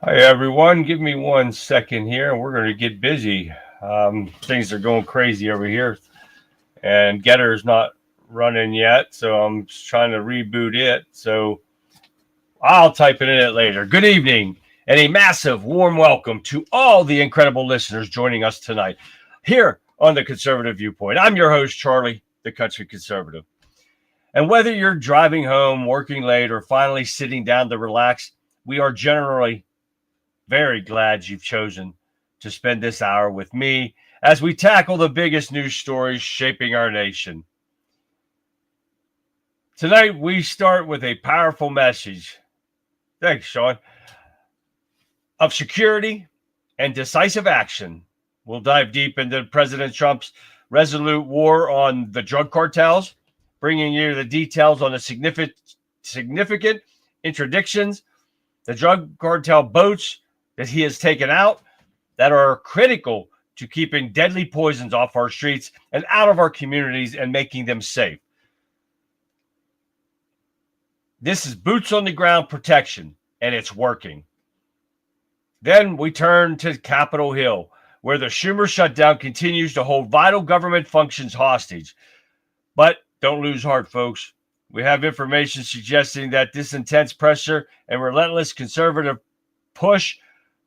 Hi, everyone. Give me 1 second here, and we're going to get busy. Things are going crazy over here, and Getter's not running yet, so I'm just trying to reboot it. So I'll type it in it later. Good evening, and a massive warm welcome to all the incredible listeners joining us tonight here on the Conservative Viewpoint. I'm your host, Charlie, the Country Conservative. And whether you're driving home, working late, or finally sitting down to relax, we are generally very glad you've chosen to spend this hour with me as we tackle the biggest news stories shaping our nation. Tonight, we start with a powerful message. Thanks, Sean. Of security and decisive action. We'll dive deep into President Trump's resolute war on the drug cartels, bringing you the details on the significant interdictions, the drug cartel boats that he has taken out that are critical to keeping deadly poisons off our streets and out of our communities and making them safe. This is boots on the ground protection, and it's working. Then we turn to Capitol Hill, where the Schumer shutdown continues to hold vital government functions hostage. But don't lose heart, folks. We have information suggesting that this intense pressure and relentless conservative push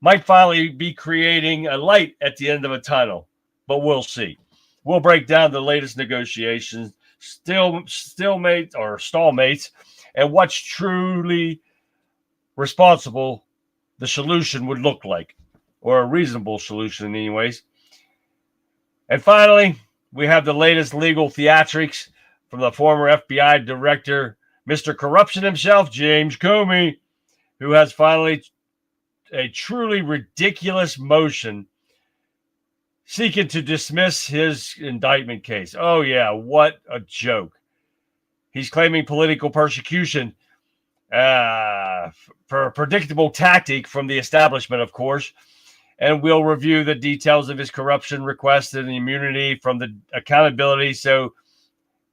might finally be creating a light at the end of a tunnel, but we'll see. We'll break down the latest negotiations, stallmates, and what's truly responsible the solution would look like, or a reasonable solution anyways. And finally, we have the latest legal theatrics from the former FBI director, Mr. Corruption himself, James Comey, who has finally a truly ridiculous motion seeking to dismiss his indictment case. Oh, yeah, what a joke. He's claiming political persecution for a predictable tactic from the establishment, of course. And we'll review the details of his corruption request and immunity from the accountability so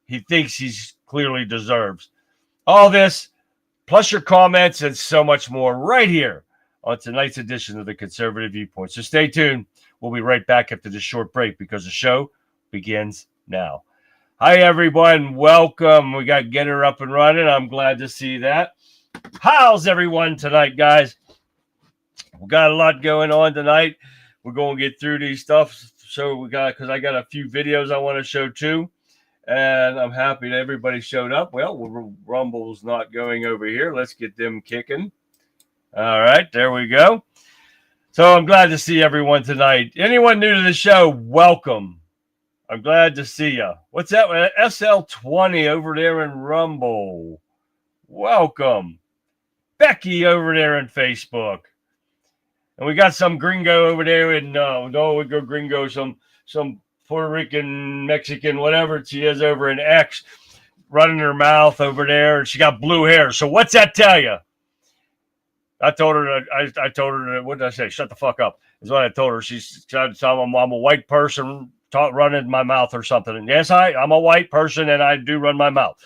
he thinks he's clearly deserves. All this, plus your comments and so much more right here on tonight's edition of the Conservative Viewpoint. So stay tuned. We'll be right back after this short break because the show begins now. Hi, everyone. Welcome. We got Getter up and running. I'm glad to see that. How's everyone tonight, guys? We got a lot going on tonight. We're going to get through these stuff. So because I got a few videos I want to show too. And I'm happy that everybody showed up. Well, Rumble's not going over here. Let's get them kicking. All right, there we go. So I'm glad to see everyone tonight. Anyone new to the show, welcome. I'm glad to see you. What's that? SL20 over there in Rumble. Welcome. Becky over there in Facebook. And we got some gringo over there in, we go gringo, some Puerto Rican, Mexican, whatever she is over in X, running her mouth over there. And she got blue hair. So what's that tell you? I told her, what did I say? Shut the fuck up, is what I told her. She's trying to tell me I'm a white person running my mouth or something. And yes, I'm a white person and I do run my mouth.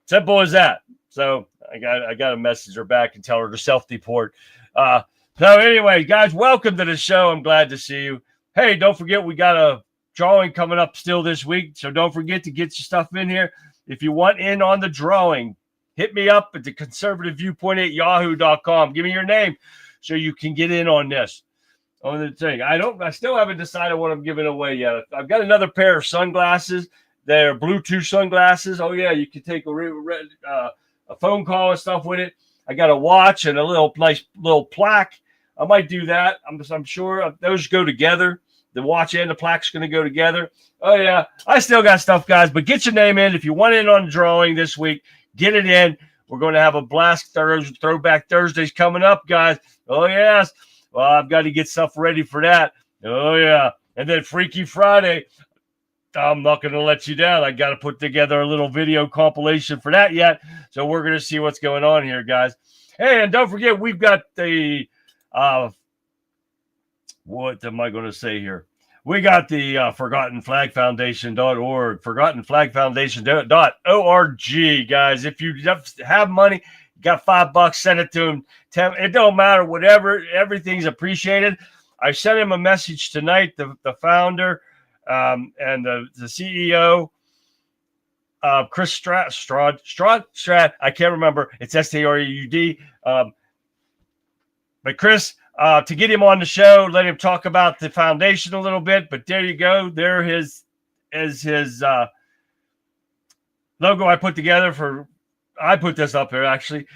Simple as that. So I got to message her back and tell her to self-deport. So anyway, guys, welcome to the show. I'm glad to see you. Hey, don't forget we got a drawing coming up still this week. So don't forget to get your stuff in here. If you want in on the drawing, hit me up at the conservative viewpoint at yahoo.com. Give me your name so you can get in on this. On the thing. I still haven't decided what I'm giving away yet. I've got another pair of sunglasses. They're Bluetooth sunglasses. Oh yeah, you can take a phone call and stuff with it. I got a watch and a nice little plaque. I might do that. I'm sure those go together. The watch and the plaque's going to go together. Oh yeah, I still got stuff, guys. But get your name in if you want in on the drawing this week. Get it in. We're going to have a blast. Throwback Thursdays coming up, guys. Oh, yes. Well, I've got to get stuff ready for that. Oh, yeah. And then Freaky Friday. I'm not going to let you down. I got to put together a little video compilation for that yet. So we're going to see what's going on here, guys. Hey, and don't forget, we've got the, what am I going to say here? We got the ForgottenFlagFoundation.org, ForgottenFlagFoundation.org, guys. If you have money, Got $5, send it to him. It don't matter, whatever. Everything's appreciated. I sent him a message tonight, the founder and the CEO, Chris Strad. I can't remember. It's STRUD. But Chris, to get him on the show, let him talk about the foundation a little bit. But there you go. There is his logo I put together for. I put this up here actually.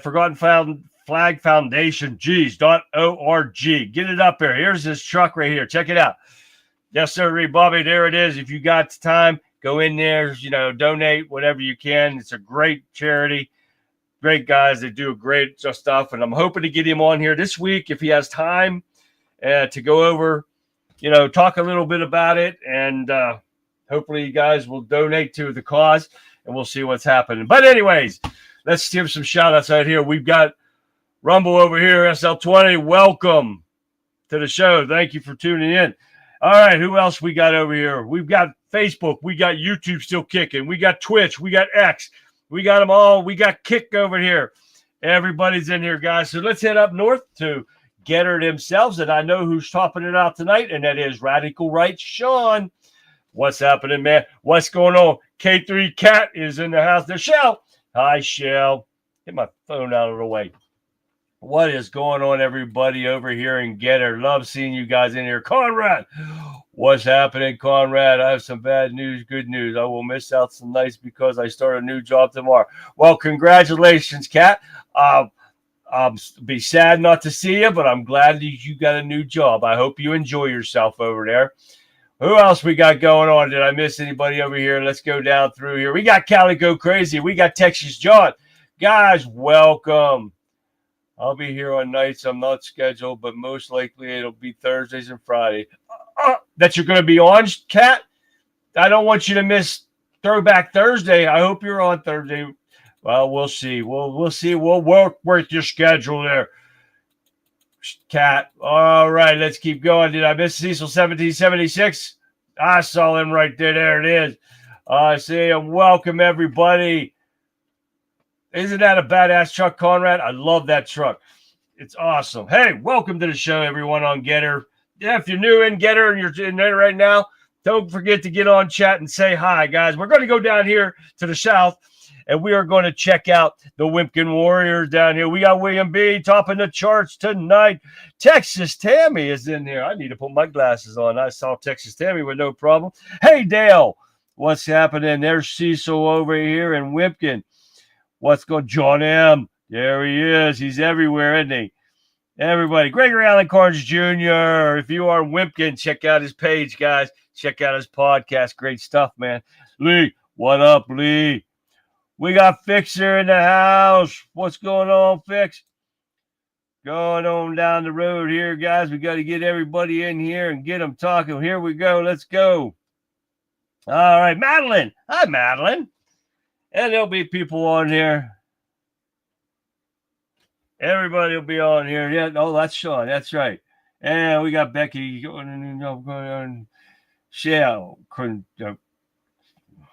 Forgotten Flag Foundation, .org. Get it up there. Here's his truck right here. Check it out. Yes, sir, Bobby. There it is. If you got time, go in there. Donate whatever you can. It's a great charity. Great guys. They do great stuff, and I'm hoping to get him on here this week if he has time to go over, talk a little bit about it, and hopefully you guys will donate to the cause, and we'll see what's happening. But anyways, let's give some shout outs out here. We've got Rumble over here, SL20. Welcome to the show. Thank you for tuning in. All right, who else we got over here? We've got Facebook. We got YouTube still kicking. We got Twitch. We got X. We got them all. We got Kick over here. Everybody's in here, guys. So let's head up north to Getter themselves, and I know who's topping it out tonight, and that is Radical Right Sean. What's happening, man? What's going on? K3 Cat is in the house. There's Shell. Hi, Shell. Get my phone out of the way. What is going on, everybody over here in Getter? Love seeing you guys in here. Conrad, what's happening, Conrad? I have some bad news, good news. I will miss out some nights because I start a new job tomorrow. Well, congratulations, Kat. I'll be sad not to see you, but I'm glad that you got a new job. I hope you enjoy yourself over there. Who else we got going on? Did I miss anybody over here? Let's go down through here. We got Calico Crazy. We got Texas John. Guys, welcome. I'll be here on nights. I'm not scheduled, but most likely it'll be Thursdays and Friday. That you're going to be on, Kat? I don't want you to miss Throwback Thursday. I hope you're on Thursday. Well, we'll see. We'll see. We'll work with your schedule there, Kat. All right, let's keep going. Did I miss Cecil 1776? I saw him right there. There it is. I see him. Welcome, everybody. Isn't that a badass truck, Conrad? I love that truck. It's awesome. Hey, welcome to the show, everyone on Getter. Yeah, if you're new in Getter and you're in there right now, don't forget to get on chat and say hi, guys. We're going to go down here to the south, and we are going to check out the Wimpkin Warriors down here. We got William B. topping the charts tonight. Texas Tammy is in here. I need to put my glasses on. I saw Texas Tammy with no problem. Hey, Dale, what's happening? There's Cecil over here in Wimpkin. What's going on? John M. There he is. He's everywhere, isn't he? Everybody. Gregory Allen Carnes Jr. If you are in Wimpkin, check out his page, guys. Check out his podcast. Great stuff, man. Lee, what up, Lee? We got Fixer in the house. What's going on, Fix? Going on down the road here, guys. We got to get everybody in here and get them talking. Here we go. Let's go. All right, Madeline. Hi, Madeline. And there'll be people on here. Everybody will be on here. Yeah, oh, that's Sean. That's right. And we got Becky going on. Shell. All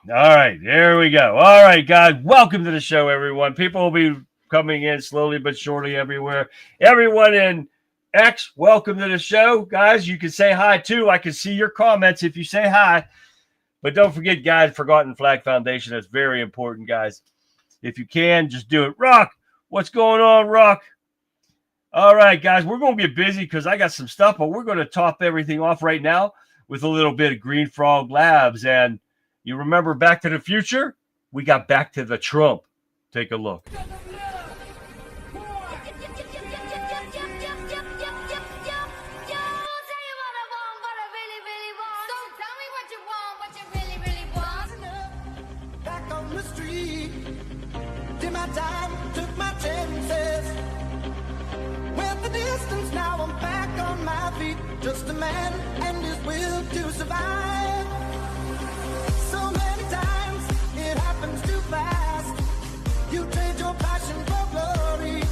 right, there we go. All right, guys. Welcome to the show, everyone. People will be coming in slowly but surely everywhere. Everyone in X, welcome to the show. Guys, you can say hi, too. I can see your comments if you say hi. But don't forget, guys, Forgotten Flag Foundation. That's very important, guys. If you can, just do it. Rock, what's going on, Rock? All right, guys, we're going to get busy because I got some stuff, but we're going to top everything off right now with a little bit of Green Frog Labs. And you remember Back to the Future? We got Back to the Trump. Take a look. Just a man and his will to survive. So many times it happens too fast. You trade your passion for glory.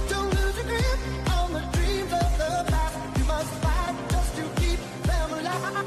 Don't lose your grip on the dreams of the past. You must fight just to keep them alive.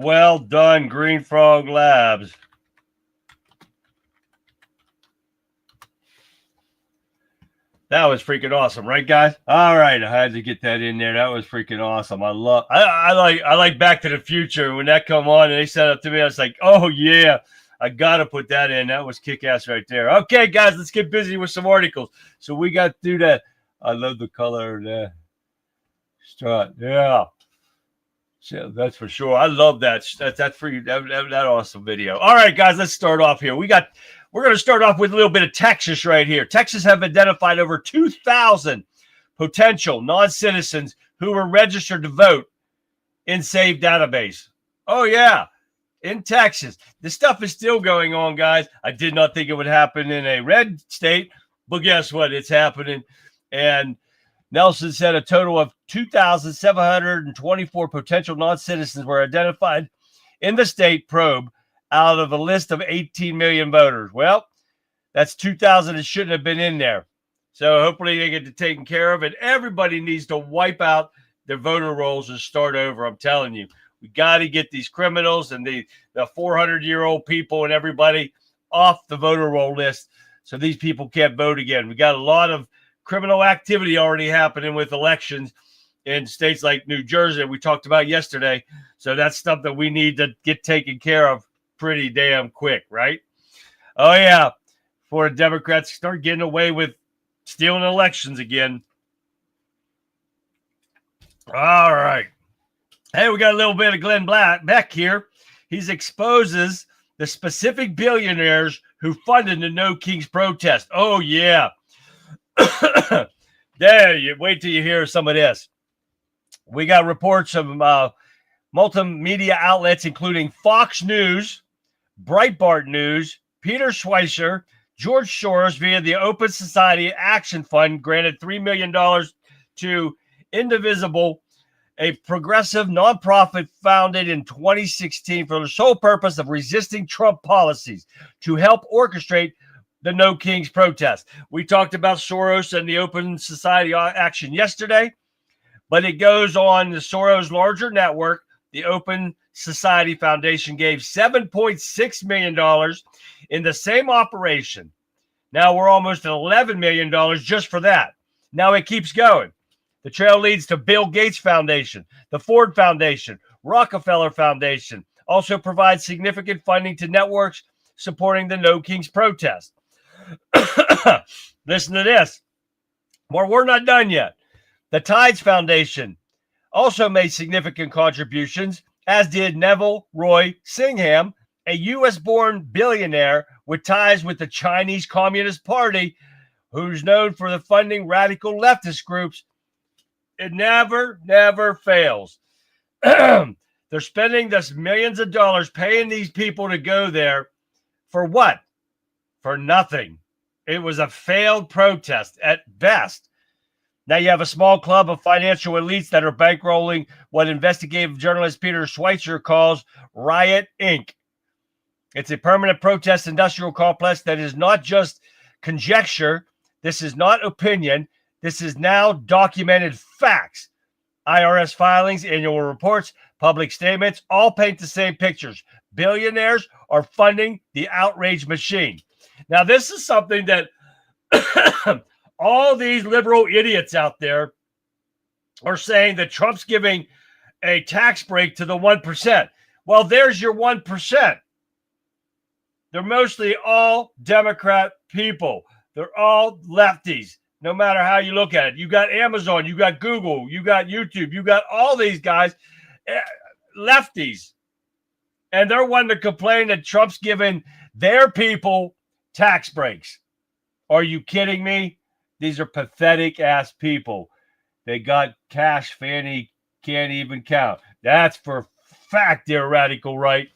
Well done, Green Frog Labs. That was freaking awesome, right, guys? All right, I had to get that in there. That was freaking awesome. I like Back to the Future. When that come on and they set up to me, I was like, oh yeah, I gotta put that in. That was kick-ass right there. Okay, guys, let's get busy with some articles. So we got through that. I love the color of that strut. Yeah. So that's for sure. I love that. That's for you. That awesome video. All right, guys, let's start off here. We're going to start off with a little bit of Texas right here. Texas have identified over 2,000 potential non-citizens who were registered to vote in SAVE database. Oh, yeah, in Texas. This stuff is still going on, guys. I did not think it would happen in a red state, but guess what? It's happening. And Nelson said a total of 2,724 potential non-citizens were identified in the state probe out of a list of 18 million voters. Well, that's 2,000 that shouldn't have been in there. So hopefully they get it taken care of. And everybody needs to wipe out their voter rolls and start over. I'm telling you, we got to get these criminals and the 400-year-old people and everybody off the voter roll list so these people can't vote again. We got a lot of criminal activity already happening with elections in states like New Jersey that we talked about yesterday. So that's stuff that we need to get taken care of pretty damn quick, right? Oh, yeah. For the Democrats start getting away with stealing elections again. All right. Hey, we got a little bit of Glenn Beck here. He exposes the specific billionaires who funded the No Kings protest. Oh, yeah. There, you wait till you hear some of this. We got reports from multimedia outlets, including Fox News, Breitbart News, Peter Schweizer, George Soros via the Open Society Action Fund granted $3 million to Indivisible, a progressive nonprofit founded in 2016 for the sole purpose of resisting Trump policies to help orchestrate the No Kings protest. We talked about Soros and the Open Society Action yesterday, but it goes on the Soros larger network. The Open Society Foundation gave $7.6 million in the same operation. Now we're almost at $11 million just for that. Now it keeps going. The trail leads to Bill Gates Foundation, the Ford Foundation, Rockefeller Foundation, also provides significant funding to networks supporting the No Kings protest. Listen to this. Well, we're not done yet. The Tides Foundation also made significant contributions, as did Neville Roy Singham, a U.S.-born billionaire with ties with the Chinese Communist Party, who's known for the funding radical leftist groups. It never fails. They're spending this millions of dollars paying these people to go there for what? For nothing. It was a failed protest at best. Now you have a small club of financial elites that are bankrolling what investigative journalist Peter Schweizer calls Riot Inc. It's a permanent protest industrial complex that is not just conjecture. This is not opinion. This is now documented facts. IRS filings, annual reports, public statements, all paint the same pictures. Billionaires are funding the outrage machine. Now, this is something that all these liberal idiots out there are saying that Trump's giving a tax break to the 1%. Well, there's your 1%. They're mostly all Democrat people. They're all lefties, no matter how you look at it. You got Amazon, you got Google, you got YouTube, you got all these guys, lefties. And they're wanting to complain that Trump's giving their people tax breaks. Are you kidding me? These are pathetic ass people. They got cash Fanny can't even count. That's for fact, they're radical right.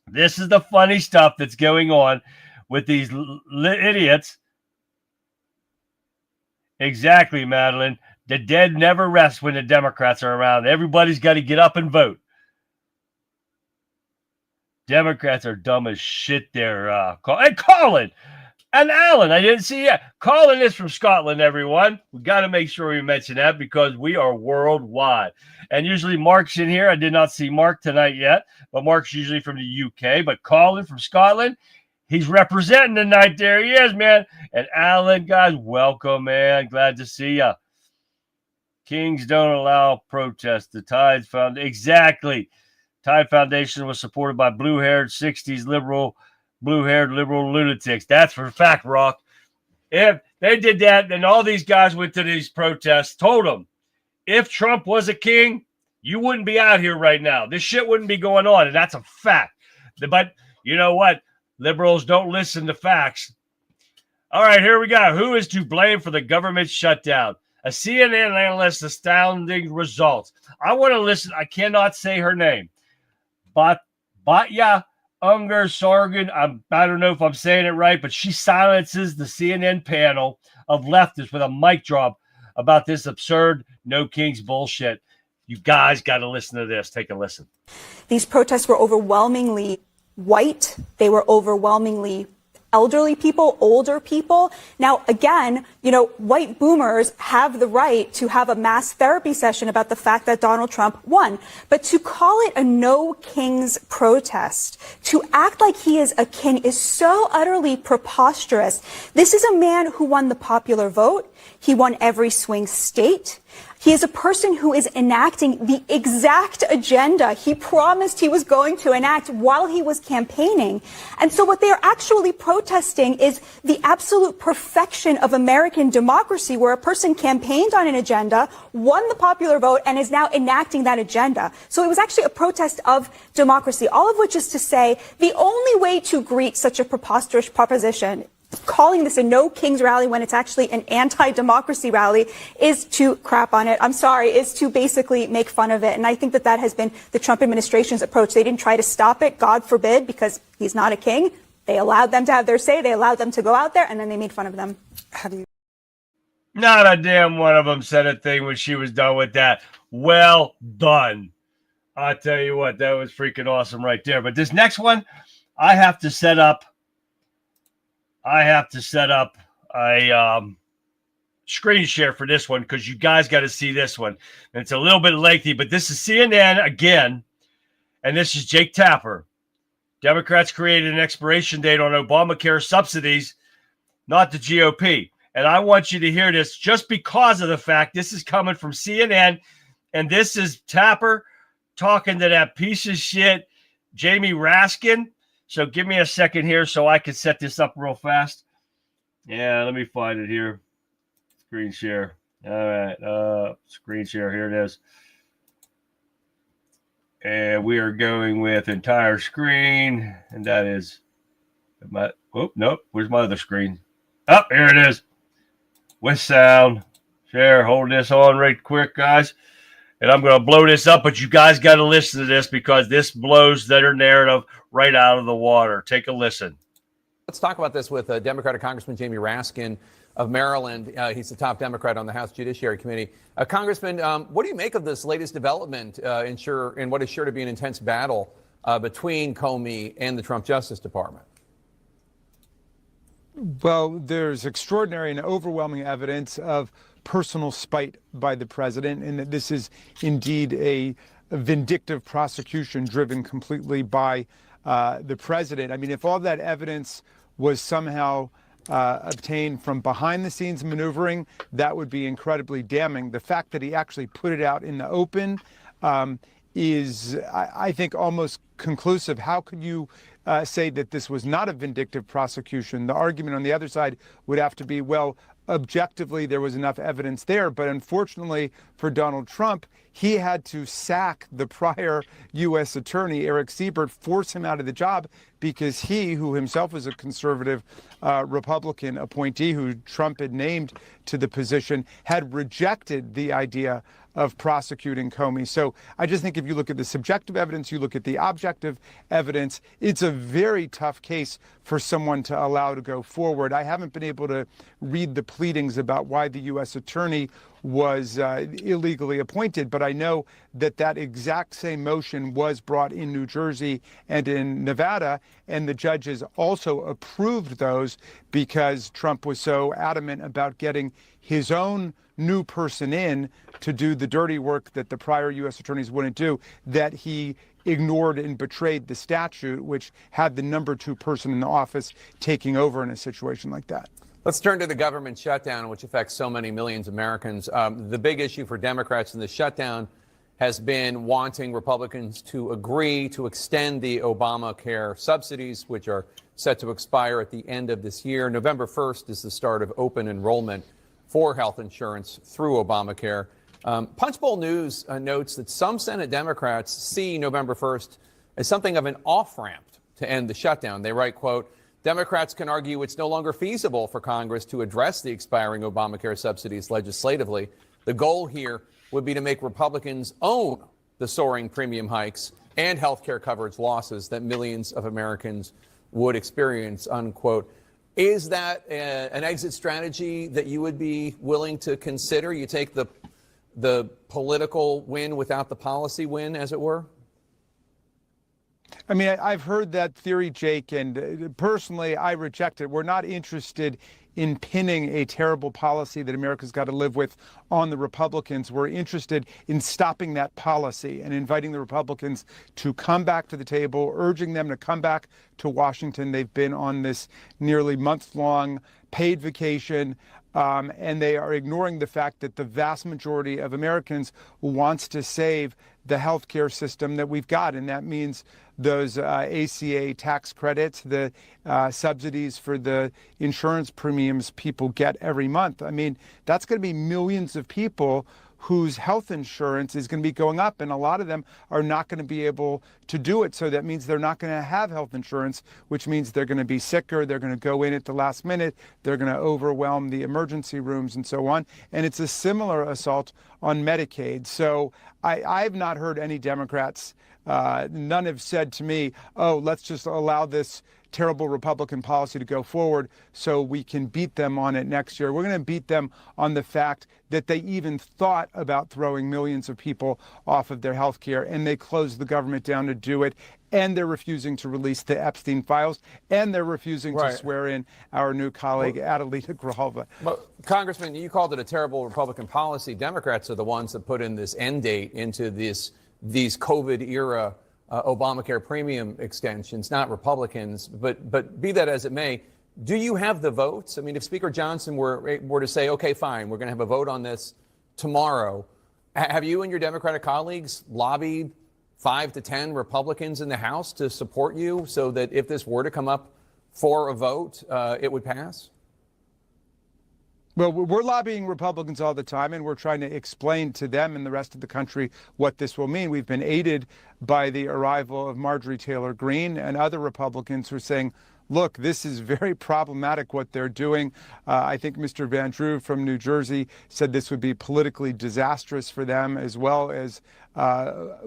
This is the funny stuff that's going on with these idiots. Exactly, Madeline. The dead never rest when the Democrats are around. Everybody's got to get up and vote. Democrats are dumb as shit there. Hey, Colin. And Alan, I didn't see yet. Colin is from Scotland, everyone. We got to make sure we mention that because we are worldwide. And usually Mark's in here. I did not see Mark tonight yet, but Mark's usually from the UK. But Colin from Scotland, he's representing tonight. There he is, man. And Alan, guys, welcome, man. Glad to see you. Kings don't allow protests. The Tide Foundation. Exactly. Tide Foundation was supported by blue-haired 60s blue-haired liberal lunatics. That's for a fact, Rock. If they did that, then all these guys went to these protests, told them, if Trump was a king, you wouldn't be out here right now. This shit wouldn't be going on, and that's a fact. But you know what? Liberals don't listen to facts. All right, here we go. Who is to blame for the government shutdown? A CNN analyst astounding results. I want to listen. I cannot say her name. Batya Unger Sargon, I don't know if I'm saying it right, but she silences the CNN panel of leftists with a mic drop about this absurd no kings bullshit. You guys got to listen to this. Take a listen. These protests were overwhelmingly white. They were overwhelmingly elderly people, older people. Now, again, white boomers have the right to have a mass therapy session about the fact that Donald Trump won. But to call it a no kings protest, to act like he is a king is so utterly preposterous. This is a man who won the popular vote. He won every swing state. He is a person who is enacting the exact agenda he promised he was going to enact while he was campaigning. And so what they are actually protesting is the absolute perfection of American democracy, where a person campaigned on an agenda, won the popular vote, and is now enacting that agenda. So it was actually a protest of democracy, all of which is to say the only way to greet such a preposterous proposition, calling this a no kings rally when it's actually an anti-democracy rally, is to crap on it. I'm sorry, is to basically make fun of it. And I think that that has been the Trump administration's approach. They didn't try to stop it, God forbid, because he's not a king. They allowed them to have their say. They allowed them to go out there, and then they made fun of them. Not a damn one of them said a thing when she was done with that. Well done. I tell you what, that was freaking awesome right there. But this next one, I have to set up a screen share for this one because you guys got to see this one. And it's a little bit lengthy, but this is CNN again, and this is Jake Tapper. Democrats created an expiration date on Obamacare subsidies, not the GOP. And I want you to hear this just because of the fact this is coming from CNN, and this is Tapper talking to that piece of shit, Jamie Raskin. So give me a second here so I can set this up real fast. Yeah, let me find it here. Screen share. All right. Screen share. Here it is. And we are going with entire screen. And that is nope. Where's my other screen? Oh, here it is. With sound. Share. Hold this on right quick, guys. And I'm going to blow this up, but you guys got to listen to this because this blows their narrative right out of the water. Take a listen. Let's talk about this with Democratic Congressman Jamie Raskin of Maryland. He's the top Democrat on the House Judiciary Committee. Congressman, what do you make of this latest development in what is sure to be an intense battle between Comey and the Trump Justice Department? Well, there's extraordinary and overwhelming evidence of personal spite by the president, and that this is indeed a vindictive prosecution driven completely by the president. I mean, if all that evidence was somehow obtained from behind the scenes maneuvering, that would be incredibly damning. The fact that he actually put it out in the open is, I think, almost conclusive. How could you say that this was not a vindictive prosecution? The argument on the other side would have to be, well, objectively, there was enough evidence there. But unfortunately for Donald Trump, he had to sack the prior U.S. attorney, Eric Siebert, force him out of the job because he, who himself was a conservative Republican appointee who Trump had named to the position, had rejected the idea of prosecuting Comey. So I just think if you look at the subjective evidence, you look at the objective evidence, it's a very tough case for someone to allow to go forward. I haven't been able to read the pleadings about why the U.S. attorney was illegally appointed, but I know that that exact same motion was brought in New Jersey and in Nevada, and the judges also approved those because Trump was so adamant about getting his own new person in to do the dirty work that the prior U.S. attorneys wouldn't do, that he ignored and betrayed the statute, which had the number 2 person in the office taking over in a situation like that. Let's turn to the government shutdown, which affects so many millions of Americans. The big issue for Democrats in the shutdown has been wanting Republicans to agree to extend the Obamacare subsidies, which are set to expire at the end of this year. November 1st is the start of open enrollment for health insurance through Obamacare. Punchbowl News notes that some Senate Democrats see November 1st as something of an off-ramp to end the shutdown. They write, quote, Democrats can argue it's no longer feasible for Congress to address the expiring Obamacare subsidies legislatively. The goal here would be to make Republicans own the soaring premium hikes and health care coverage losses that millions of Americans would experience, unquote. Is that an exit strategy that you would be willing to consider? You take the political win without the policy win, as it were? I mean, I've heard that theory, Jake, and personally, I reject it. We're not interested in pinning a terrible policy that America's got to live with on the Republicans. We're interested in stopping that policy and inviting the Republicans to come back to the table, urging them to come back to Washington. They've been on this nearly month-long paid vacation, and they are ignoring the fact that the vast majority of Americans wants to save the healthcare system that we've got, and that means those ACA tax credits, the subsidies for the insurance premiums people get every month. I mean, that's going to be millions of people whose health insurance is going to be going up, and a lot of them are not going to be able to do it. So that means they're not going to have health insurance, which means they're going to be sicker, they're going to go in at the last minute, they're going to overwhelm the emergency rooms and so on. And it's a similar assault on Medicaid. So I've not heard any Democrats, none have said to me, oh, let's just allow this terrible Republican policy to go forward so we can beat them on it next year. We're going to beat them on the fact that they even thought about throwing millions of people off of their health care, and they closed the government down to do it, and they're refusing to release the Epstein files, and they're refusing to swear in our new colleague, Adelita Grijalva. Well, Congressman, you called it a terrible Republican policy. Democrats are the ones that put in this end date into these COVID-era Obamacare premium extensions, not Republicans. But be that as it may, do you have the votes? I mean, if Speaker Johnson were to say, okay, fine, we're going to have a vote on this tomorrow, have you and your Democratic colleagues lobbied 5 to 10 Republicans in the House to support you so that if this were to come up for a vote, it would pass? Well, we're lobbying Republicans all the time, and we're trying to explain to them and the rest of the country what this will mean. We've been aided by the arrival of Marjorie Taylor Greene and other Republicans who are saying, look, this is very problematic what they're doing. I think Mr. Van Drew from New Jersey said this would be politically disastrous for them as well as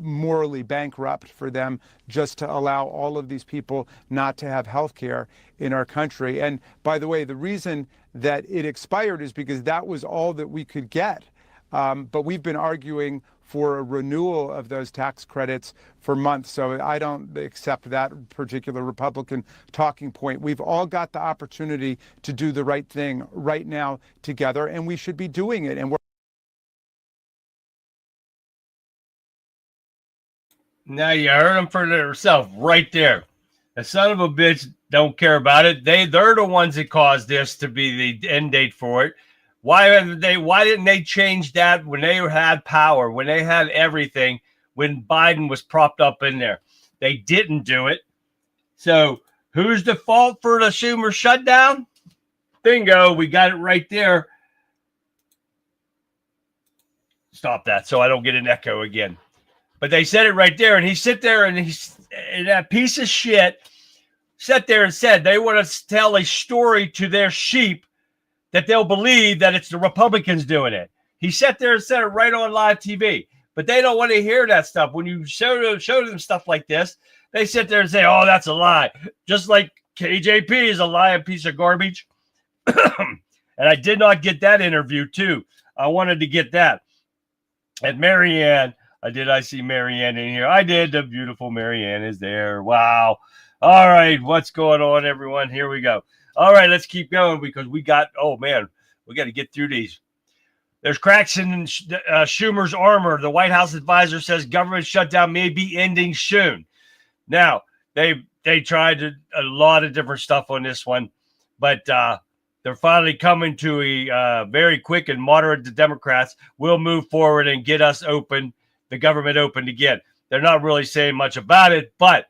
morally bankrupt for them just to allow all of these people not to have health care in our country. And by the way, the reason that it expired is because that was all that we could get. But we've been arguing for a renewal of those tax credits for months. So I don't accept that particular Republican talking point. We've all got the opportunity to do the right thing right now together, and we should be doing it. And we're Now you heard them for themselves right there. The son of a bitch don't care about it. They're the ones that caused this to be the end date for it. Why didn't they change that when they had power, when they had everything, when Biden was propped up in there? They didn't do it. So who's the fault for the Schumer shutdown? Bingo, we got it right there. Stop that so I don't get an echo again. But they said it right there, and he sit there and that piece of shit sat there and said they want to tell a story to their sheep that they'll believe that it's the Republicans doing it. He sat there and said it right on live TV. But they don't want to hear that stuff. When you show them stuff like this, they sit there and say, oh, that's a lie. Just like KJP is a lying piece of garbage. And I did not get that interview, too. I wanted to get that. And Marianne, I see Marianne in here? I did. The beautiful Marianne is there. Wow. All right. What's going on, everyone? Here we go. All right. Let's keep going because we got to get through these. There's cracks in Schumer's armor. The White House advisor says government shutdown may be ending soon. Now, they tried a lot of different stuff on this one, but they're finally coming to a very quick and moderate. The Democrats will move forward and get us open, the government opened again. They're not really saying much about it, but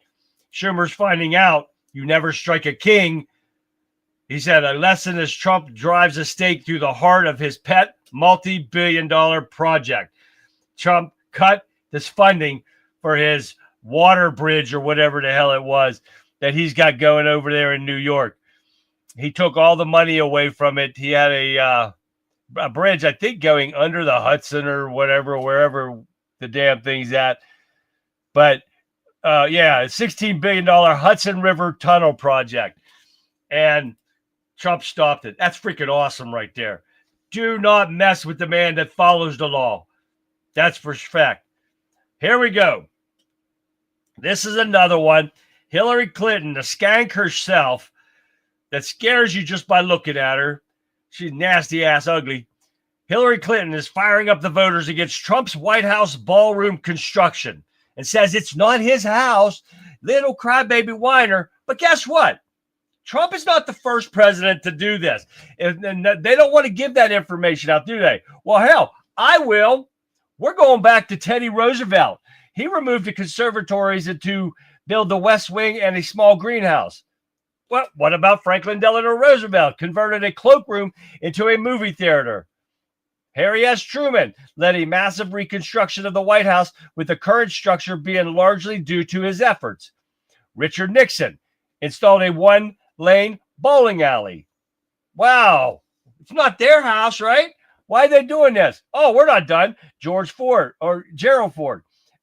Schumer's finding out you never strike a king. He said a lesson as Trump drives a stake through the heart of his pet multi-billion-dollar project. Trump cut this funding for his water bridge or whatever the hell it was that he's got going over there in New York. He took all the money away from it. He had a bridge, I think, going under the Hudson or whatever, wherever the damn thing's at. But a $16 billion Hudson River Tunnel project. And Trump stopped it. That's freaking awesome right there. Do not mess with the man that follows the law. That's for fact. Here we go. This is another one. Hillary Clinton, the skank herself, that scares you just by looking at her. She's nasty ass ugly. Hillary Clinton is firing up the voters against Trump's White House ballroom construction and says it's not his house. Little crybaby whiner. But guess what? Trump is not the first president to do this. And they don't want to give that information out, do they? Well, hell, I will. We're going back to Teddy Roosevelt. He removed the conservatories to build the West Wing and a small greenhouse. Well, what about Franklin Delano Roosevelt? Converted a cloakroom into a movie theater. Harry S. Truman led a massive reconstruction of the White House, with the current structure being largely due to his efforts. Richard Nixon installed a one-lane bowling alley. Wow. It's not their house, right? Why are they doing this? Oh, we're not done. Gerald Ford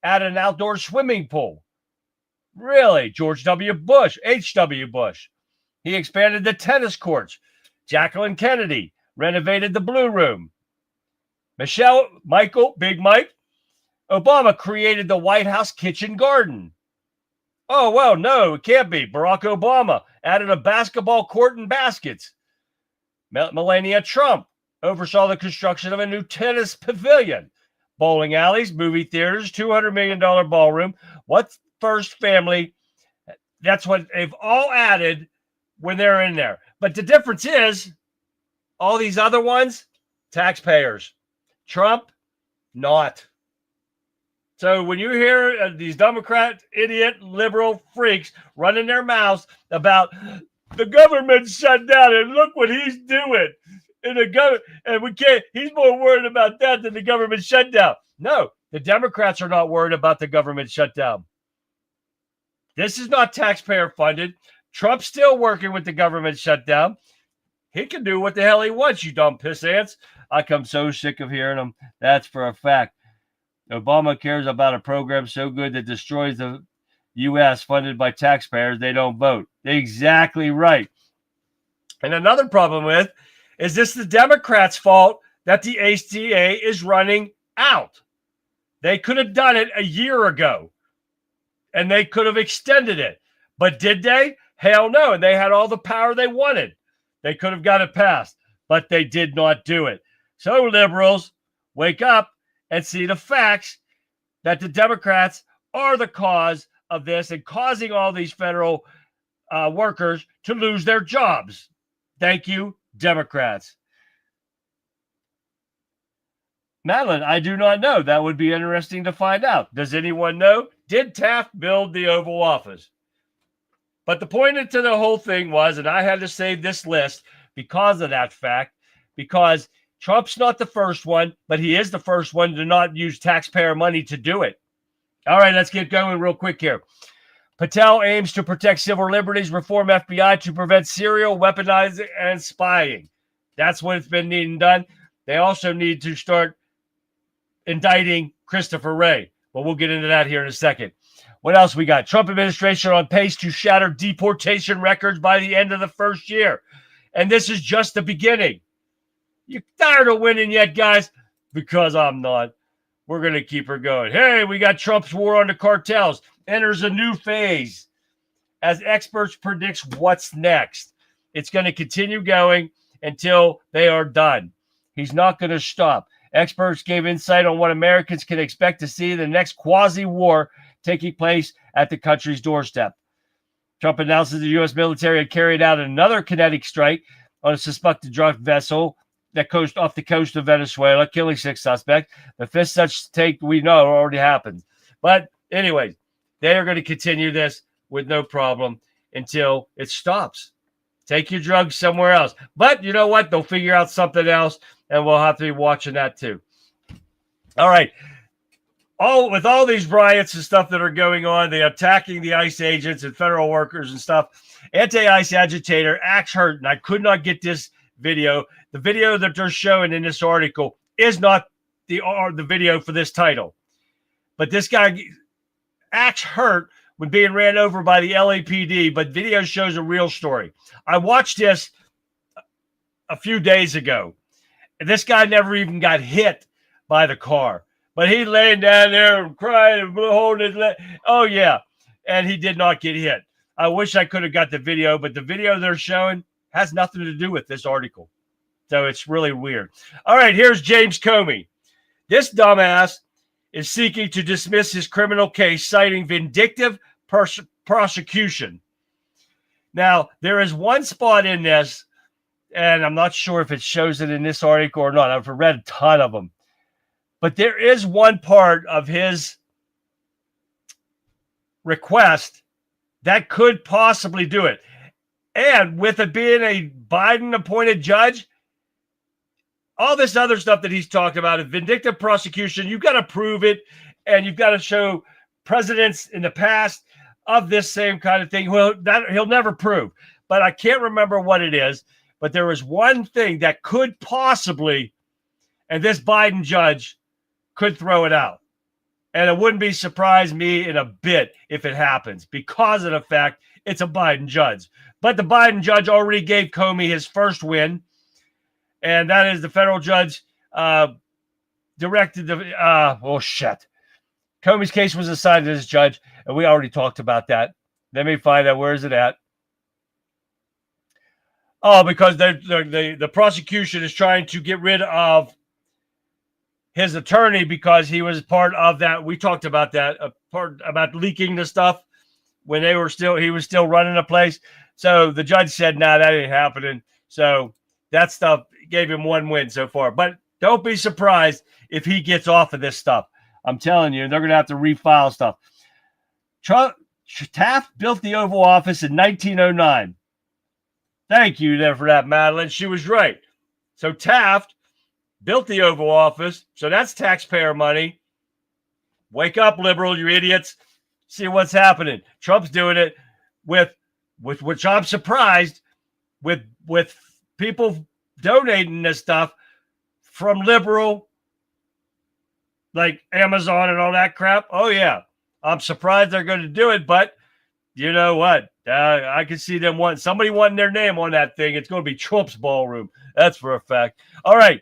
added an outdoor swimming pool. Really? George W. Bush, H.W. Bush. He expanded the tennis courts. Jacqueline Kennedy renovated the Blue Room. Big Mike, Obama created the White House kitchen garden. Oh, well, no, it can't be. Barack Obama added a basketball court and baskets. Melania Trump oversaw the construction of a new tennis pavilion. Bowling alleys, movie theaters, $200 million ballroom. What first family? That's what they've all added when they're in there. But the difference is, all these other ones, taxpayers. Trump, not. So when you hear these Democrat, idiot, liberal freaks running their mouths about the government shut down and look what he's doing, and we can't. He's more worried about that than the government shutdown. No, the Democrats are not worried about the government shutdown. This is not taxpayer funded. Trump's still working with the government shutdown. He can do what the hell he wants, you dumb piss ants. I come so sick of hearing them. That's for a fact. Obama cares about a program so good that destroys the U.S. funded by taxpayers. They don't vote. Exactly right. And another problem with, is this the Democrats' fault that the ACA is running out? They could have done it a year ago, and they could have extended it. But did they? Hell no. And they had all the power they wanted. They could have got it passed, but they did not do it. So liberals, wake up and see the facts that the Democrats are the cause of this and causing all these federal workers to lose their jobs. Thank you, Democrats. Madeline, I do not know. That would be interesting to find out. Does anyone know? Did Taft build the Oval Office? But the point to the whole thing was, and I had to save this list because of that fact, because Trump's not the first one, but he is the first one to not use taxpayer money to do it. All right, let's get going real quick here. Patel aims to protect civil liberties, reform FBI to prevent serial weaponizing and spying. That's what it's been needing done. they also need to start indicting Christopher Wray. Well, we'll get into that here in a second. What else we got? Trump administration on pace to shatter deportation records by the end of the first year. And this is just the beginning. You tired of winning yet, guys? Because I'm not. We're going to keep her going. Hey, we got Trump's war on the cartels. Enters a new phase as experts predicts what's next. It's going to continue going until they are done. He's not going to stop. Experts gave insight on what Americans can expect to see the next quasi-war taking place at the country's doorstep. Trump announces the U.S. military had carried out another kinetic strike on a suspected drug vessel that coast off the coast of Venezuela, killing 6 suspects. The fifth such take we know already happened. But anyway, they are going to continue this with no problem until it stops. Take your drugs somewhere else. But you know what? They'll figure out something else, and we'll have to be watching that too. All right. With all these riots and stuff that are going on, they're attacking the ICE agents and federal workers and stuff. Anti-ICE agitator acts hurt, and I could not get this video. The video that they're showing in this article is not the video for this title. But this guy acts hurt when being ran over by the LAPD, but video shows a real story. I watched this a few days ago. And this guy never even got hit by the car. But he laying down there and crying and holding his leg. Oh, yeah. And he did not get hit. I wish I could have got the video, but the video they're showing has nothing to do with this article. So it's really weird. All right, here's James Comey. This dumbass is seeking to dismiss his criminal case, citing vindictive prosecution. Now, there is one spot in this, and I'm not sure if it shows it in this article or not. I've read a ton of them. But there is one part of his request that could possibly do it. And with it being a Biden-appointed judge, all this other stuff that he's talked about, is vindictive prosecution, you've got to prove it, and you've got to show presidents in the past of this same kind of thing. Well, that he'll never prove. But I can't remember what it is. But there is one thing that could possibly, and this Biden judge could throw it out. And it wouldn't be surprise me in a bit if it happens because of the fact it's a Biden judge. But the Biden judge already gave Comey his first win. And that is the federal judge directed the, Comey's case was assigned to this judge. And we already talked about that. Let me find out, where is it at? Oh, because the prosecution is trying to get rid of his attorney because he was part of that. We talked about that, part about leaking the stuff when he was still running the place. So the judge said, nah, that ain't happening. So that stuff gave him one win so far. But don't be surprised if he gets off of this stuff. I'm telling you, they're going to have to refile stuff. Taft built the Oval Office in 1909. Thank you there for that, Madeline. She was right. So Taft built the Oval Office. So that's taxpayer money. Wake up, liberal, you idiots. See what's happening. Trump's doing it with which I'm surprised with people donating this stuff from liberal, like Amazon and all that crap. Oh, yeah. I'm surprised they're going to do it, but you know what? I can see them somebody wanting their name on that thing. It's going to be Trump's ballroom. That's for a fact. All right.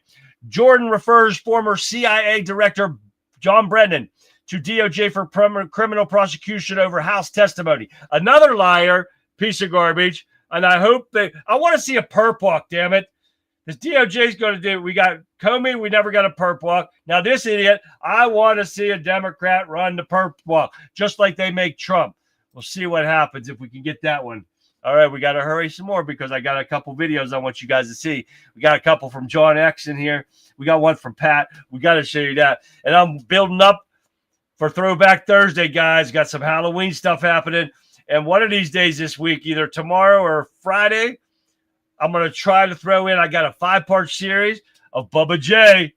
Jordan refers former CIA Director John Brennan to DOJ for criminal prosecution over House testimony. Another liar, piece of garbage. And I want to see a perp walk, damn it. This DOJ is going to do. We got Comey. We never got a perp walk. Now this idiot, I want to see a Democrat run the perp walk, just like they make Trump. We'll see what happens if we can get that one. All right, we got to hurry some more because I got a couple videos I want you guys to see. We got a couple from John X in here. We got one from Pat. We got to show you that. And I'm building up for Throwback Thursday, guys. Got some Halloween stuff happening. And one of these days this week, either tomorrow or Friday, I'm going to try to throw in, I got a 5-part series of Bubba J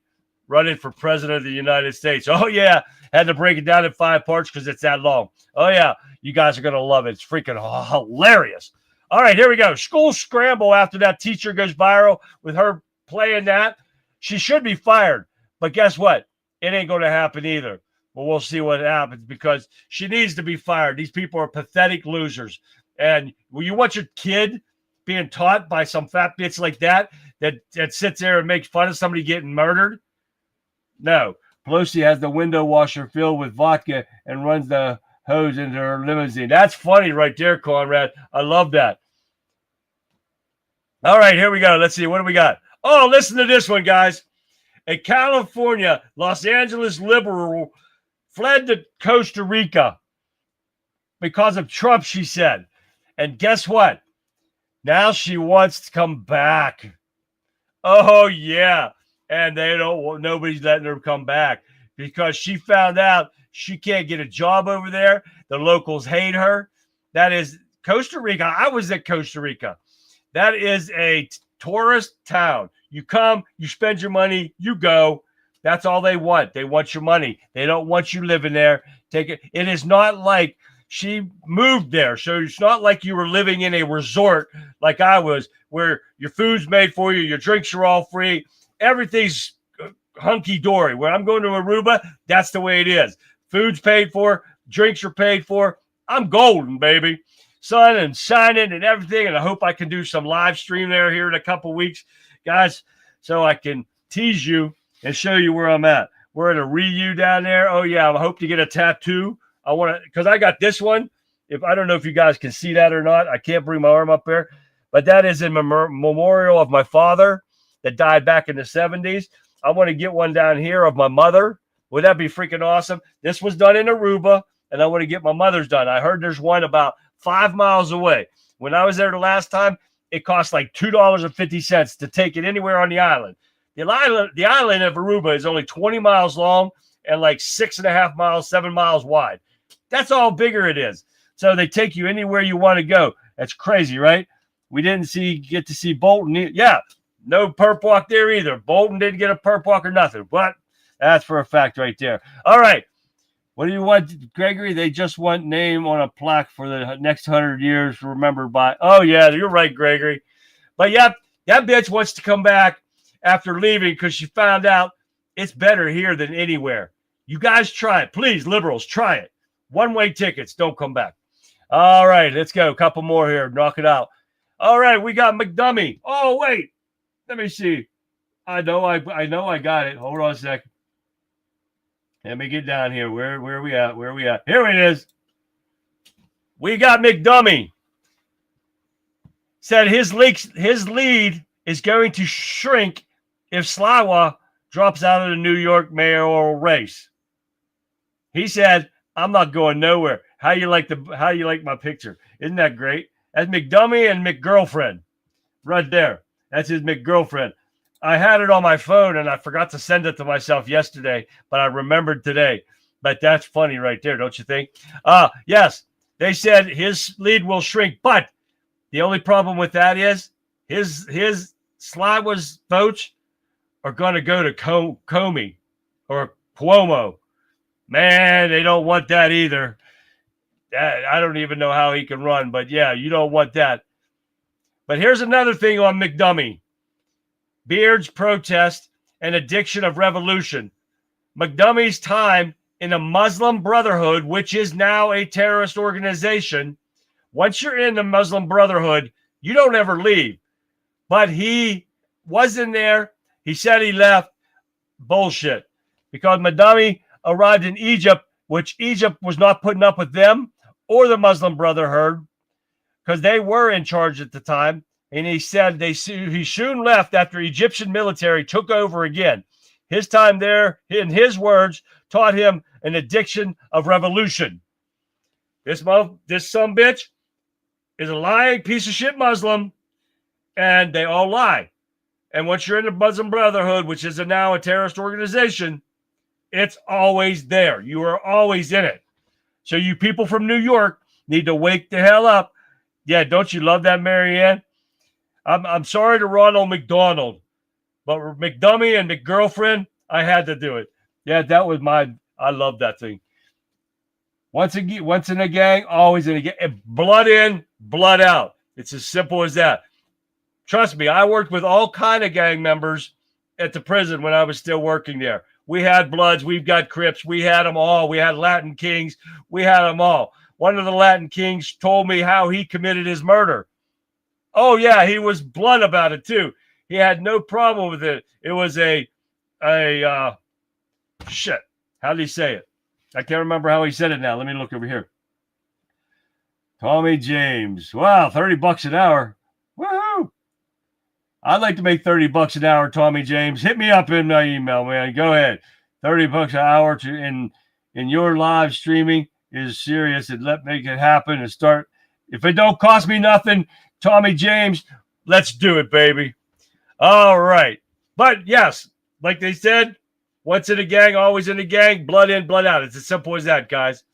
running for president of the United States. Oh, yeah. Had to break it down in 5 parts because it's that long. Oh, yeah. You guys are going to love it. It's freaking hilarious. All right, here we go. School scramble after that teacher goes viral with her playing that. She should be fired. But guess what? It ain't going to happen either. Well, we'll see what happens because she needs to be fired. These people are pathetic losers. And you want your kid being taught by some fat bitch like that sits there and makes fun of somebody getting murdered? No. Pelosi has the window washer filled with vodka and runs the hose into her limousine. That's funny right there, Conrad. I love that. All right, here we go. Let's see. What do we got? Oh, listen to this one, guys. A California, Los Angeles liberal fled to Costa Rica because of Trump, she said. And guess what? Now she wants to come back. Oh, yeah. And nobody's letting her come back because she found out she can't get a job over there. The locals hate her. That is Costa Rica. I was at Costa Rica. That is a tourist town. You come, you spend your money, you go. That's all they want. They want your money. They don't want you living there. Take it. It is not like she moved there. So it's not like you were living in a resort like I was, where your food's made for you, your drinks are all free. Everything's hunky-dory. Where I'm going to Aruba, that's the way it is. Food's paid for, drinks are paid for. I'm golden, baby. Sun and shining and everything. And I hope I can do some live stream here in a couple weeks, guys, so I can tease you and show you where I'm at. We're at a Ryu down there. Oh, yeah, I hope to get a tattoo. I want to, because I got this one. I don't know if you guys can see that or not. I can't bring my arm up there. But that is in memorial of my father that died back in the 70s. I want to get one down here of my mother. Would that be freaking awesome? This was done in Aruba, and I want to get my mother's done. I heard there's one about 5 miles away. When I was there the last time, it cost like $2.50 to take it anywhere on the island. The island of Aruba is only 20 miles long and like 6.5 miles, 7 miles wide. That's all bigger it is. So they take you anywhere you want to go. That's crazy, right? We didn't get to see Bolton. Yeah, no perp walk there either. Bolton didn't get a perp walk or nothing. But that's for a fact right there. All right. What do you want, Gregory? They just want name on a plaque for the next 100 years remembered by. Oh, yeah, you're right, Gregory. But, yeah, that bitch wants to come back after leaving because she found out it's better here than anywhere. You guys try it. Please, liberals, try it. One-way tickets. Don't come back. All right, let's go. A couple more here. Knock it out. All right, we got McDummy. Oh, wait. Let me see. I know I got it. Hold on a second. Let me get down here. Where are we at? Where are we at? Here it is. We got McDummy. Said his lead is going to shrink if Sliwa drops out of the New York mayoral race. He said, "I'm not going nowhere." How you like my picture? Isn't that great? That's McDummy and McGirlfriend right there. That's his McGirlfriend. I had it on my phone and I forgot to send it to myself yesterday, but I remembered today. But that's funny right there, don't you think? Yes, they said his lead will shrink, but the only problem with that is his Sliwa's votes are going to go to Comey or Cuomo. Man, they don't want that either. I don't even know how he can run, but yeah, you don't want that. But here's another thing on McDummy. Beard's protest and addiction of revolution. McDummy's time in the Muslim Brotherhood, which is now a terrorist organization. Once you're in the Muslim Brotherhood, you don't ever leave. But he was in there. He said he left. Bullshit. Because McDummy arrived in Egypt, which Egypt was not putting up with them or the Muslim Brotherhood because they were in charge at the time. And he said he soon left after Egyptian military took over again. His time there, in his words, taught him an addiction of revolution. This sumbitch is a lying piece of shit Muslim, and they all lie. And once you're in the Muslim Brotherhood, which is now a terrorist organization, it's always there. You are always in it. So you people from New York need to wake the hell up. Yeah, don't you love that, Marianne? I'm sorry to Ronald McDonald, but McDummy and McGirlfriend, I had to do it. Yeah, that was I love that thing. Once in a gang, always in a gang. Blood in, blood out. It's as simple as that. Trust me, I worked with all kind of gang members at the prison when I was still working there. We had Bloods, we've got Crips, we had them all. We had Latin Kings, we had them all. One of the Latin Kings told me how he committed his murder. Oh, yeah, he was blunt about it, too. He had no problem with it. It was shit. How did he say it? I can't remember how he said it now. Let me look over here. Tommy James. Wow, $30 an hour. Woohoo! I'd like to make $30 an hour, Tommy James. Hit me up in my email, man. Go ahead. $30 an hour in your live streaming is serious. And let make it happen and start. If it don't cost me nothing, Tommy James, let's do it, baby. All right. But yes, like they said, once in a gang, always in a gang, blood in, blood out. It's as simple as that, guys.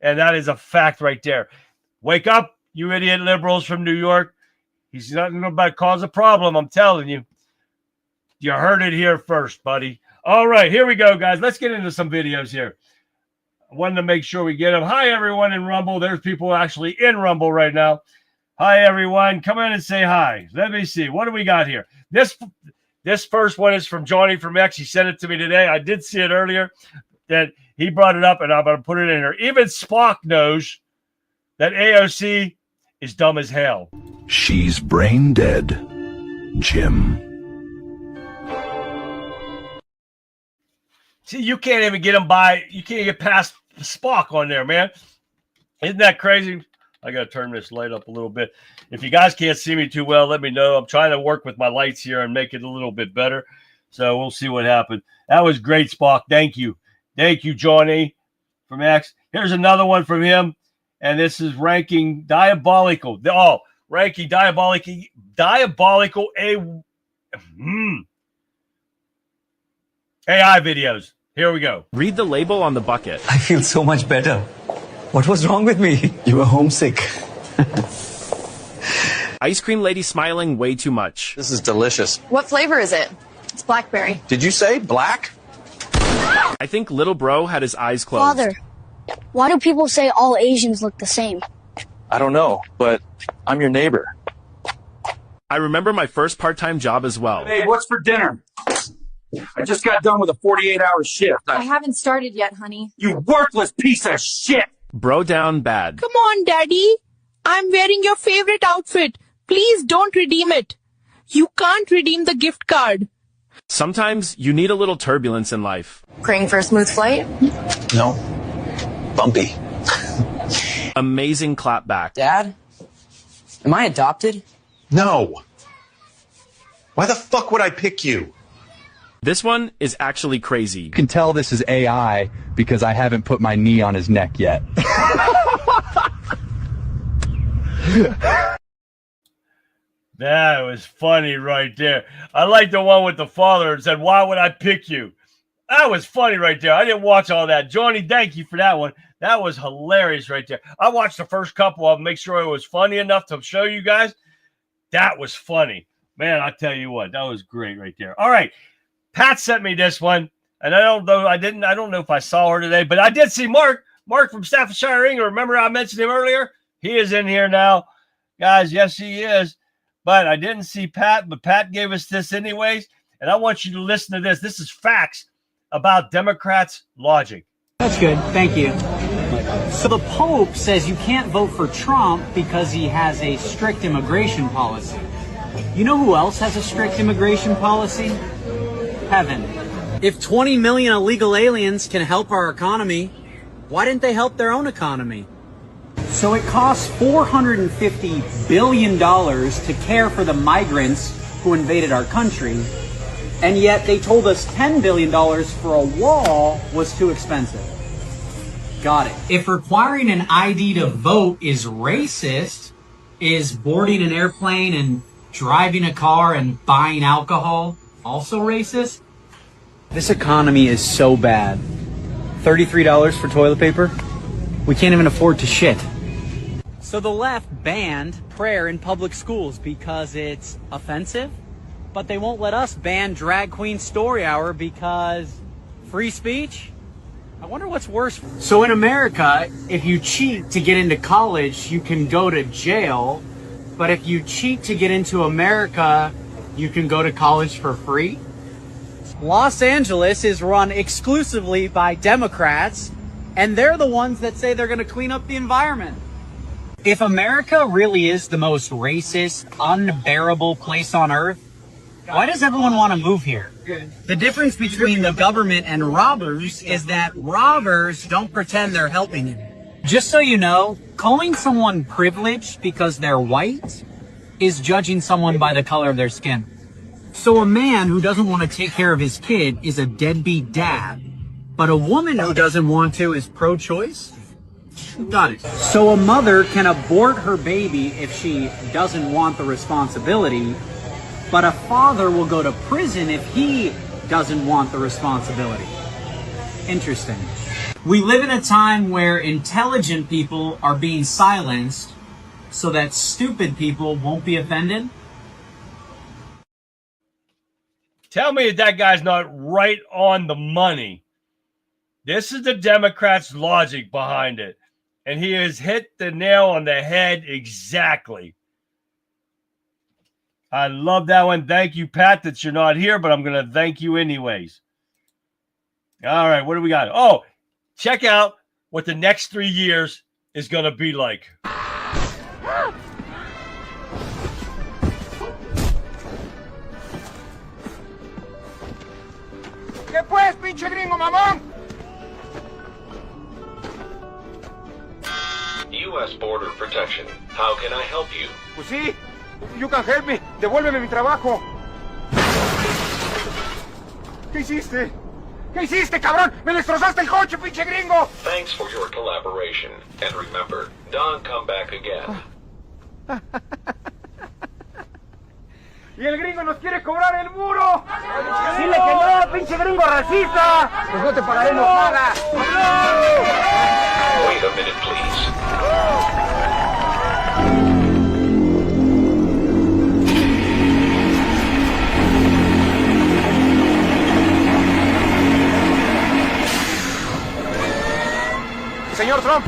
And that is a fact right there. Wake up, you idiot liberals from New York. He's not about to cause a problem, I'm telling you. You heard it here first, buddy. All right, here we go, guys. Let's get into some videos here. I wanted to make sure we get them. Hi, everyone in Rumble. There's people actually in Rumble right now. Hi, everyone. Come in and say hi. Let me see. What do we got here? This first one is from Johnny from X. He sent it to me today. I did see it earlier that he brought it up, and I'm going to put it in here. Even Spock knows that AOC is dumb as hell. She's brain dead, Jim. See, you can't even get him by. You can't get past Spock on there, man. Isn't that crazy? I got to turn this light up a little bit. If you guys can't see me too well, let me know. I'm trying to work with my lights here and make it a little bit better. So we'll see what happens. That was great, Spock. Thank you. Thank you, Johnny from X. Here's another one from him. And this is ranking diabolical. Ranking diabolical AI videos. Here we go. Read the label on the bucket. I feel so much better. What was wrong with me? You were homesick. Ice cream lady smiling way too much. This is delicious. What flavor is it? It's blackberry. Did you say black? I think little bro had his eyes closed. Father, why do people say all Asians look the same? I don't know, but I'm your neighbor. I remember my first part-time job as well. Hey, what's for dinner? I just got done with a 48-hour shift. I haven't started yet, honey. You worthless piece of shit! Bro down bad. Come on, Daddy. I'm wearing your favorite outfit. Please don't redeem it. You can't redeem the gift card. Sometimes you need a little turbulence in life. Praying for a smooth flight? No. Bumpy. Amazing clapback. Dad, am I adopted? No. Why the fuck would I pick you? This one is actually crazy. You can tell this is AI because I haven't put my knee on his neck yet. That was funny right there. I like the one with the father and said, "Why would I pick you?" That was funny right there. I didn't watch all that. Johnny, thank you for that one. That was hilarious right there. I watched the first couple of them, make sure it was funny enough to show you guys. That was funny. Man, I tell you what, that was great right there. All right. Pat sent me this one, and I don't know if I saw her today, but I did see Mark from Staffordshire, England. Remember I mentioned him earlier? He is in here now. Guys, yes, he is. But I didn't see Pat, but Pat gave us this anyways, and I want you to listen to this. This is facts about Democrats' logic. That's good. Thank you. So the Pope says you can't vote for Trump because he has a strict immigration policy. You know who else has a strict immigration policy? Heaven. If 20 million illegal aliens can help our economy, why didn't they help their own economy? So it costs $450 billion to care for the migrants who invaded our country, and yet they told us $10 billion for a wall was too expensive. Got it. If requiring an ID to vote is racist, is boarding an airplane and driving a car and buying alcohol also racist? This economy is so bad. $33 for toilet paper? We can't even afford to shit. So the left banned prayer in public schools because it's offensive, but they won't let us ban Drag Queen Story Hour because free speech? I wonder what's worse. So in America, if you cheat to get into college, you can go to jail, but if you cheat to get into America, you can go to college for free? Los Angeles is run exclusively by Democrats, and they're the ones that say they're going to clean up the environment. If America really is the most racist, unbearable place on earth, why does everyone want to move here? The difference between the government and robbers is that robbers don't pretend they're helping you. Just so you know, calling someone privileged because they're white is judging someone by the color of their skin. So a man who doesn't want to take care of his kid is a deadbeat dad, but a woman who doesn't want to is pro-choice? Got it. So a mother can abort her baby if she doesn't want the responsibility, but a father will go to prison if he doesn't want the responsibility. Interesting. We live in a time where intelligent people are being silenced so that stupid people won't be offended. Tell me that guy's not right on the money. This is the Democrats' logic behind it. And he has hit the nail on the head exactly. I love that one. Thank you, Pat, that you're not here, but I'm going to thank you anyways. All right, what do we got? Oh, check out what the next 3 years is going to be like. ¿Qué pues, pinche gringo mamón? U.S. Border Protection. How can I help you? Pues sí, you can help me. Devuélveme mi trabajo. ¿Qué hiciste? ¿Qué hiciste, cabrón? ¡Me destrozaste el coche, pinche gringo! Thanks for your collaboration. And remember, don't come back again. ¡Y el gringo nos quiere cobrar el muro! ¡Dile que no, pinche gringo racista! ¡Pues no te pagaremos nada! Wait a minute, please. Señor Trump.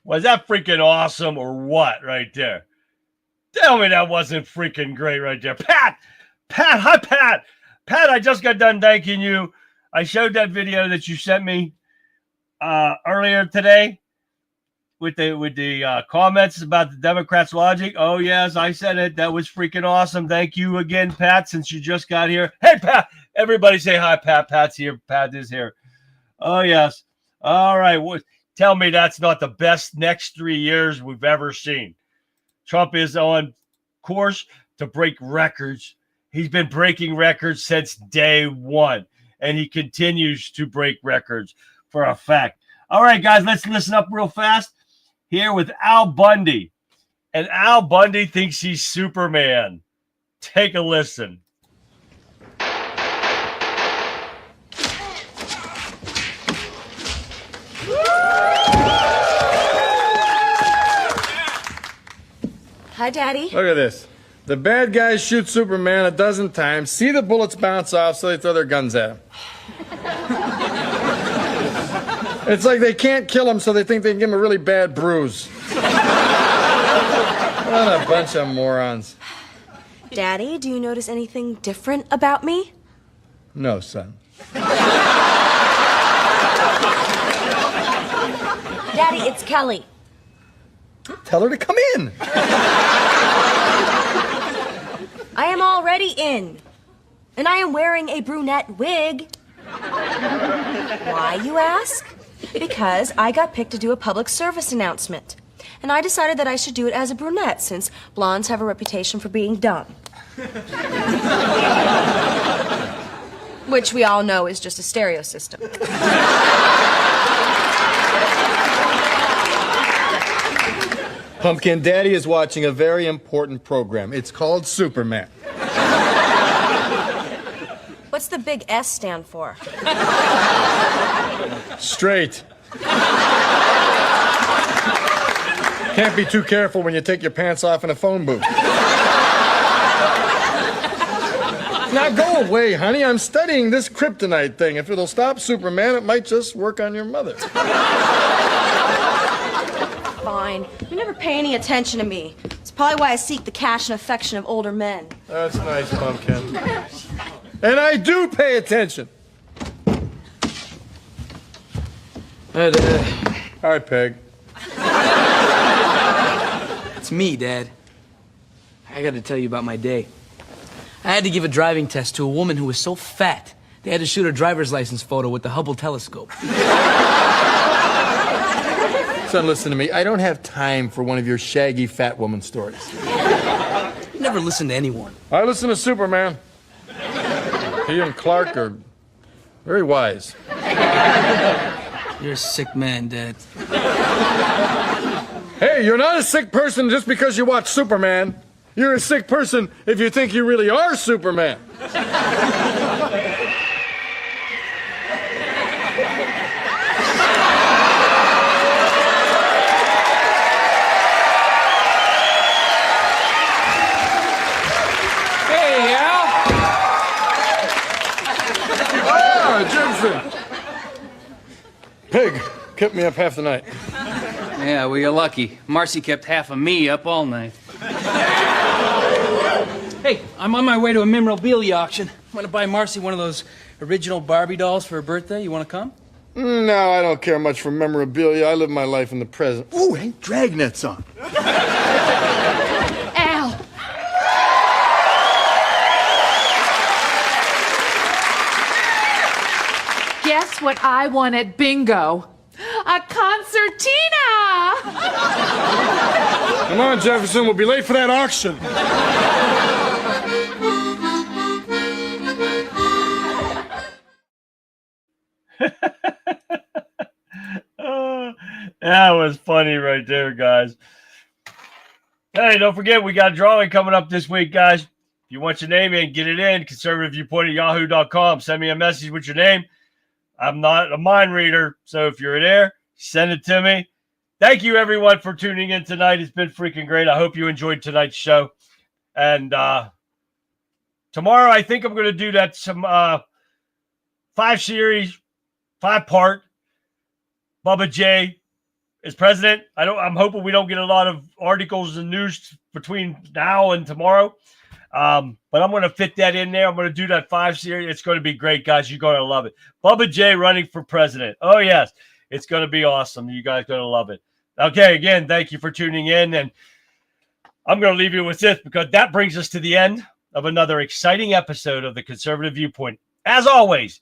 Was that freaking awesome or what right there? Tell me that wasn't freaking great right there. Pat, hi, Pat. Pat, I just got done thanking you. I showed that video that you sent me earlier today with the comments about the Democrats' logic. Oh, yes, I said it. That was freaking awesome. Thank you again, Pat, since you just got here. Hey, Pat. Everybody say hi, Pat. Pat's here. Pat is here. Oh, yes. All right. Tell me that's not the best next 3 years we've ever seen. Trump is on course to break records. He's been breaking records since day one, and he continues to break records for a fact. All right, guys, let's listen up real fast here with Al Bundy. And Al Bundy thinks he's Superman. Take a listen. Hi, Daddy. Look at this. The bad guys shoot Superman 12 times, see the bullets bounce off, so they throw their guns at him. It's like they can't kill him, so they think they can give him a really bad bruise. What a bunch of morons. Daddy, do you notice anything different about me? No, son. Daddy, it's Kelly. Tell her to come in. I am already in. And I am wearing a brunette wig. Why, you ask? Because I got picked to do a public service announcement. And I decided that I should do it as a brunette, since blondes have a reputation for being dumb. Which we all know is just a stereo system. Pumpkin Daddy is watching a very important program. It's called Superman. What's the big S stand for? Straight. Can't be too careful when you take your pants off in a phone booth. Now go away, honey. I'm studying this kryptonite thing. If it'll stop Superman, it might just work on your mother. Fine. You never pay any attention to me. It's probably why I seek the cash and affection of older men. That's nice, Pumpkin. And I do pay attention. All right, Peg. It's me, Dad. I got to tell you about my day. I had to give a driving test to a woman who was so fat, they had to shoot her driver's license photo with the Hubble telescope. Son, listen to me. I don't have time for one of your shaggy fat woman stories. You never listen to anyone. I listen to Superman. He and Clark are very wise. You're a sick man, Dad. Hey, you're not a sick person just because you watch Superman. You're a sick person if you think you really are Superman. Hey, Al. Ah, Jefferson. Pig kept me up half the night. Yeah, well, you're lucky. Marcy kept half of me up all night. Hey, I'm on my way to a memorabilia auction. I'm going to buy Marcy one of those original Barbie dolls for her birthday. You want to come? No, I don't care much for memorabilia. I live my life in the present. Ooh, hey, dragnet's on. Al. Guess what I won at bingo? A concertina! Come on, Jefferson. We'll be late for that auction. That was funny right there, guys. Hey, don't forget, we got a drawing coming up this week, guys. If you want your name in, get it in. conservativeviewpoint@yahoo.com. Send me a message with your name. I'm not a mind reader, so if you're there, send it to me. Thank you, everyone, for tuning in tonight. It's been freaking great. I hope you enjoyed tonight's show. And tomorrow, I think I'm going to do that some 5-part. Bubba J is president. I'm hoping we don't get a lot of articles and news between now and tomorrow. But I'm going to fit that in there. I'm going to do that 5 series. It's going to be great, guys. You're going to love it. Bubba J running for president. Oh, yes. It's going to be awesome. You guys are going to love it. Okay, again, thank you for tuning in. And I'm going to leave you with this because that brings us to the end of another exciting episode of the Conservative Viewpoint. As always,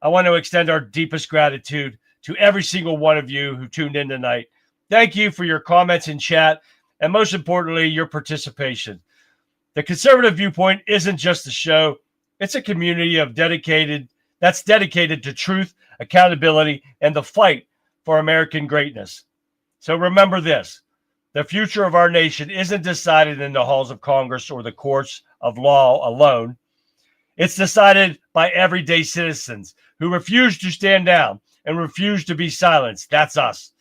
I want to extend our deepest gratitude to every single one of you who tuned in tonight. Thank you for your comments in chat, and most importantly, your participation. The Conservative Viewpoint isn't just a show. It's a community of dedicated to truth, accountability, and the fight for American greatness. So remember this. The future of our nation isn't decided in the halls of Congress or the courts of law alone. It's decided by everyday citizens who refuse to stand down and refuse to be silenced. That's us.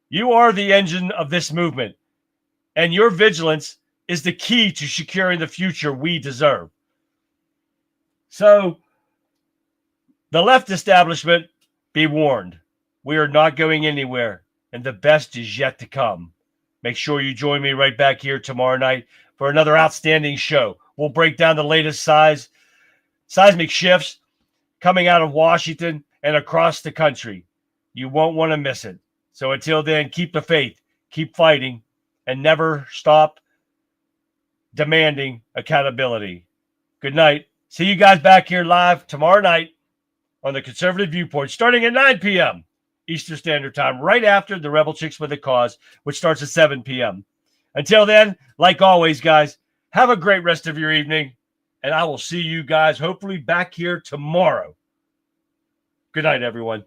You are the engine of this movement, and your vigilance is the key to securing the future we deserve. So, the left establishment, be warned. We are not going anywhere, and the best is yet to come. Make sure you join me right back here tomorrow night for another outstanding show. We'll break down the latest seismic shifts coming out of Washington and across the country. You won't want to miss it. So until then, keep the faith, keep fighting, and never stop demanding accountability. Good night. See you guys back here live tomorrow night on the Conservative Viewpoint, starting at 9 p.m. Eastern Standard Time, right after the Rebel Chicks with a Cause, which starts at 7 p.m. Until then, like always, guys, have a great rest of your evening, and I will see you guys hopefully back here tomorrow. Good night, everyone.